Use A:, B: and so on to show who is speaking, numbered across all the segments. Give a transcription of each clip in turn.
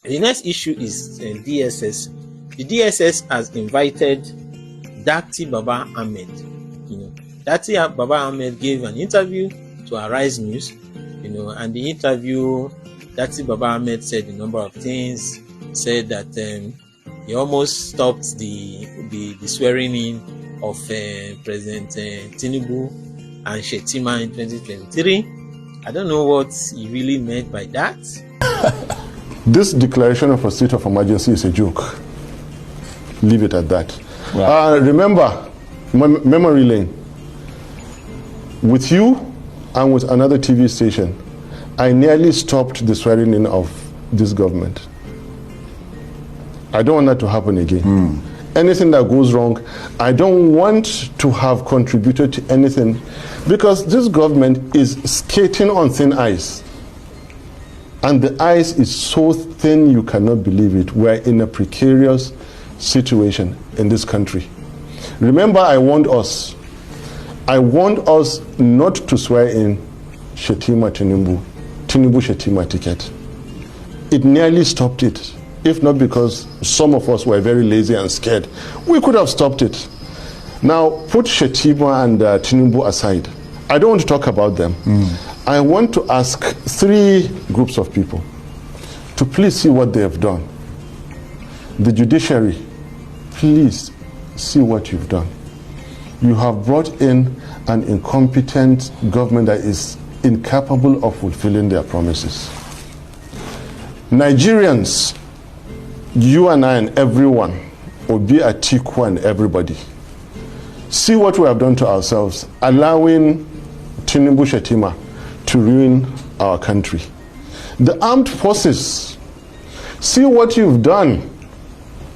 A: The next issue is DSS. The DSS has invited Datti Baba-Ahmed. Datti Baba-Ahmed gave an interview to Arise News, and the interview, Datti Baba-Ahmed said a number of things. Said that he almost stopped the swearing in of President Tinubu and Shettima in 2023. I don't know what he really meant by that.
B: This declaration of a state of emergency is a joke. Leave it at that. Right. Remember, memory lane. With you and with another TV station, I nearly stopped the swearing in of this government. I don't want that to happen again. Anything that goes wrong, I don't want to have contributed to anything, because this government is skating on thin ice. And the ice is so thin you cannot believe it. We're in a precarious situation in this country. Remember, I warned us not to swear in Tinubu Shettima ticket. It nearly stopped it. If not because some of us were very lazy and scared, we could have stopped it. Now, put Shettima and Tinubu aside. I don't want to talk about them. I want to ask 3 groups of people to please see what they have done. The judiciary, please see what you've done. You have brought in an incompetent government that is incapable of fulfilling their promises. Nigerians, you and I and everyone, Obi, Atiku and everybody, see what we have done to ourselves, allowing Tinubu Shettima to ruin our country. The armed forces, see what you've done,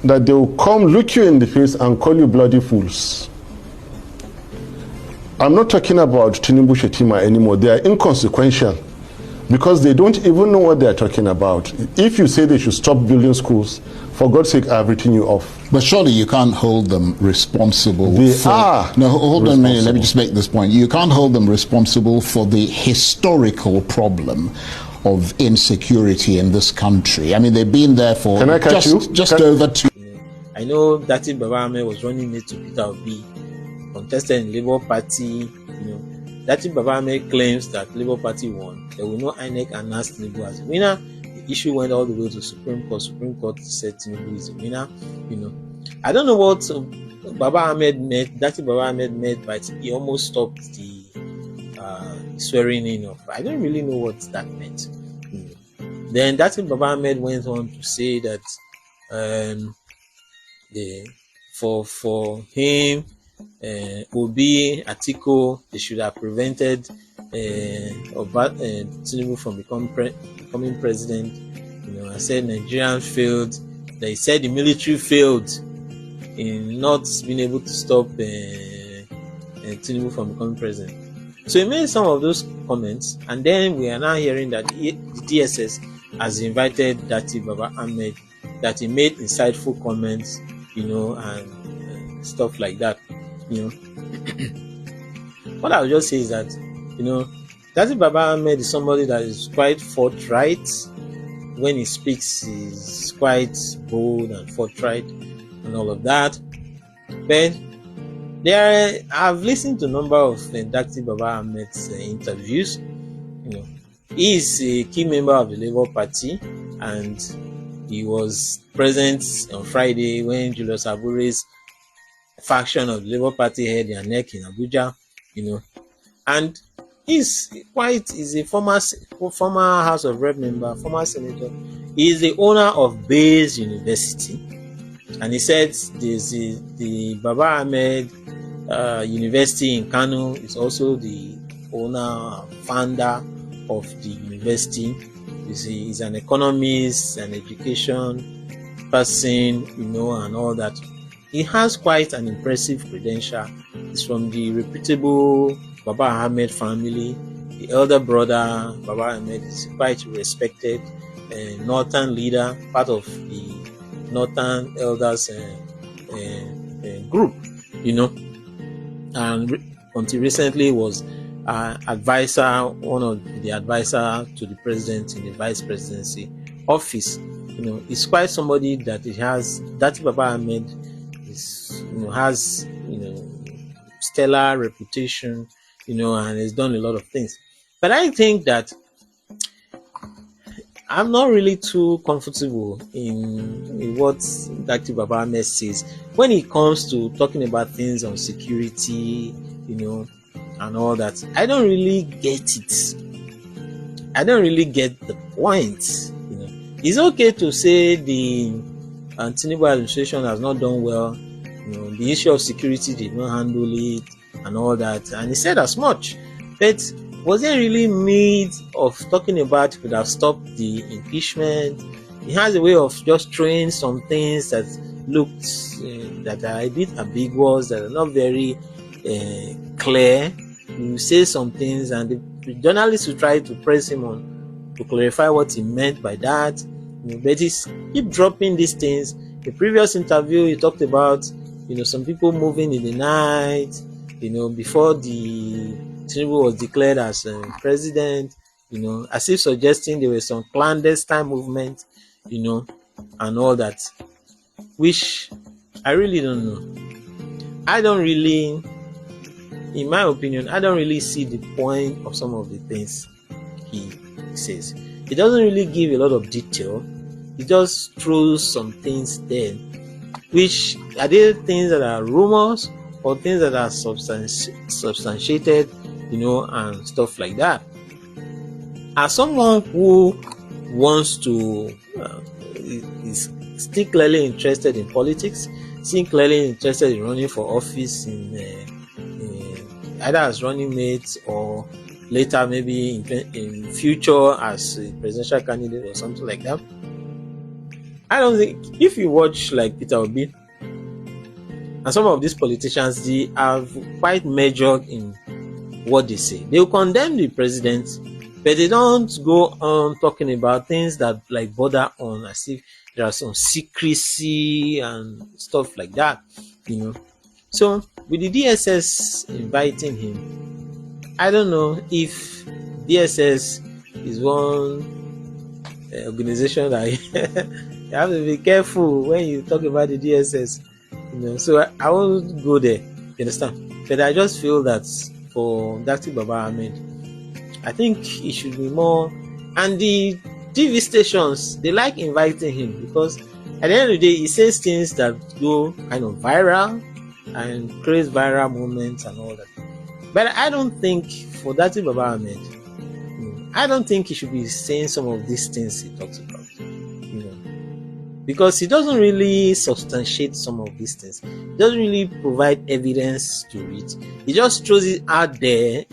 B: that they will come look you in the face and call you bloody fools. I'm not talking about Tinubu Shettima anymore. They are inconsequential because they don't even know what they are talking about. If you say they should stop building schools, for God's sake, I've written you off.
C: But surely you can't hold them responsible.
B: They are.
C: No, hold on a minute. Let me just make this point. You can't hold them responsible for the historical problem of insecurity in this country. I mean, they've been there for just over 2.
A: I know Datti Baba-Ahmed was running it to Peter Obi, contested in Labour Party. Datti Baba-Ahmed claims that Labour Party won. There will no INEC announce Tinubu as a winner. The issue went all the way to Supreme Court. Supreme Court said Tinubu is a winner. I don't know what Datti Baba-Ahmed meant, but he almost stopped the swearing in of. I don't really know what that meant. Then Datti Baba-Ahmed went on to say that for him, Obi, Atiku, they should have prevented Tinubu from becoming president. I said Nigerians failed. They said the military failed in not being able to stop Tinubu from becoming president. So he made some of those comments, and then we are now hearing that the DSS has invited Datti Baba-Ahmed, that he made insightful comments, and stuff like that. What I would just say is that, Datti Baba-Ahmed is somebody that is quite forthright. When he speaks, he's quite bold and forthright and all of that. But I've listened to a number of Datti Baba-Ahmed's interviews. He is a key member of the Labour Party, and he was present on Friday when Julius Abure's faction of the Labour Party had their neck in Abuja, and he's a former House of Rep member, former senator. He is the owner of Bayes University, and he said the Baba-Ahmed University in Kano is also the owner, founder of the university. He's an economist, an education person, and all that. He has quite an impressive credential. He's from the reputable Baba-Ahmed family. The elder brother, Baba-Ahmed, is quite respected northern leader, part of the northern elders group, and until recently was one of the advisor to the president in the vice presidency office. is quite somebody that it has. Datti Baba-Ahmed has stellar reputation, and has done a lot of things. But I think that I'm not really too comfortable in what Datti Baba-Ahmed says when it comes to talking about things on security, and all that. I don't really get it. I don't really get the point. It's okay to say the Tinubu administration has not done well. The issue of security did not handle it and all that, and he said as much. But was there really need of talking about it could have stopped the impeachment? He has a way of just throwing some things that looked that are a bit ambiguous, that are not very clear. You say some things, and the journalists will try to press him on to clarify what he meant by that. But he keep dropping these things. The previous interview, he talked about some people moving in the night, before the Tinubu was declared as president, as if suggesting there was some clandestine movement, and all that, which I really don't know. I don't really, in my opinion, I don't really see the point of some of the things he says. He doesn't really give a lot of detail. He just throws some things there, which are they things that are rumors or things that are substantiated, and stuff like that. As someone who wants to is still clearly interested in politics, still clearly interested in running for office in either as running mate or later maybe in future as a presidential candidate or something like that. I don't think, if you watch like Peter Obi and some of these politicians, they are quite measured in what they say. They will condemn the president, but they don't go on talking about things that like border on as if there are some secrecy and stuff like that, So with the DSS inviting him, I don't know if DSS is one organization that you have to be careful when you talk about the DSS, So I won't go there, you understand? But I just feel that for Datti Baba-Ahmed, I think it should be more. And the TV stations, they like inviting him because at the end of the day, he says things that go kind of viral and create viral moments and all that. But I don't think for Datti Baba-Ahmed, I don't think he should be saying some of these things he talks about, because he doesn't really substantiate some of these things. He doesn't really provide evidence to it. He just throws it out there,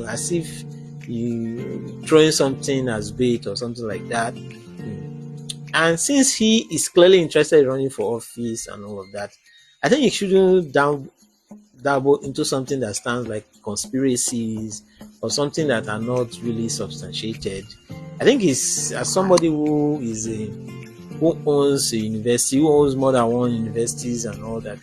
A: as if you throwing something as bait or something like that. And since he is clearly interested in running for office and all of that, I think he shouldn't dabble into something that stands like conspiracies or something that are not really substantiated. I think he's, as somebody who owns a university, who owns more than one universities and all that,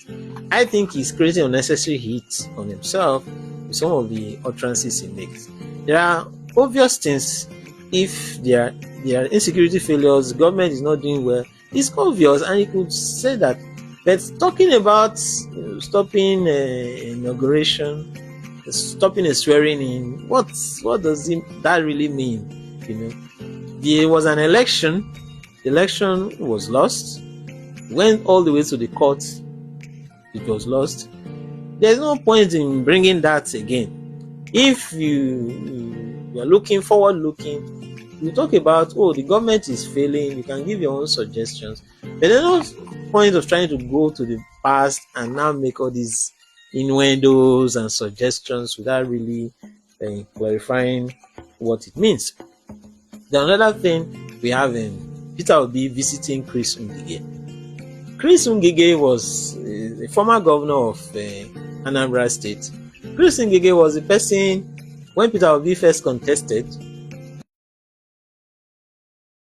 A: I think he's creating unnecessary heat on himself with some of the utterances he makes. There are obvious things. If there are insecurity failures, the government is not doing well, it's obvious, and you could say that. But talking about stopping inauguration, stopping a swearing in, what does that really mean? There was an election. The election was lost. Went all the way to the court. It was lost. There's no point in bringing that again. If you are forward looking, you talk about, the government is failing, you can give your own suggestions. But there's no point of trying to go to the past and now make all these innuendos and suggestions without really clarifying what it means. The another thing we have Peter Obi visiting Chris Ngige. Chris Ngige was a former governor of Anambra State. Chris Ngige was the person, when Peter Obi first contested,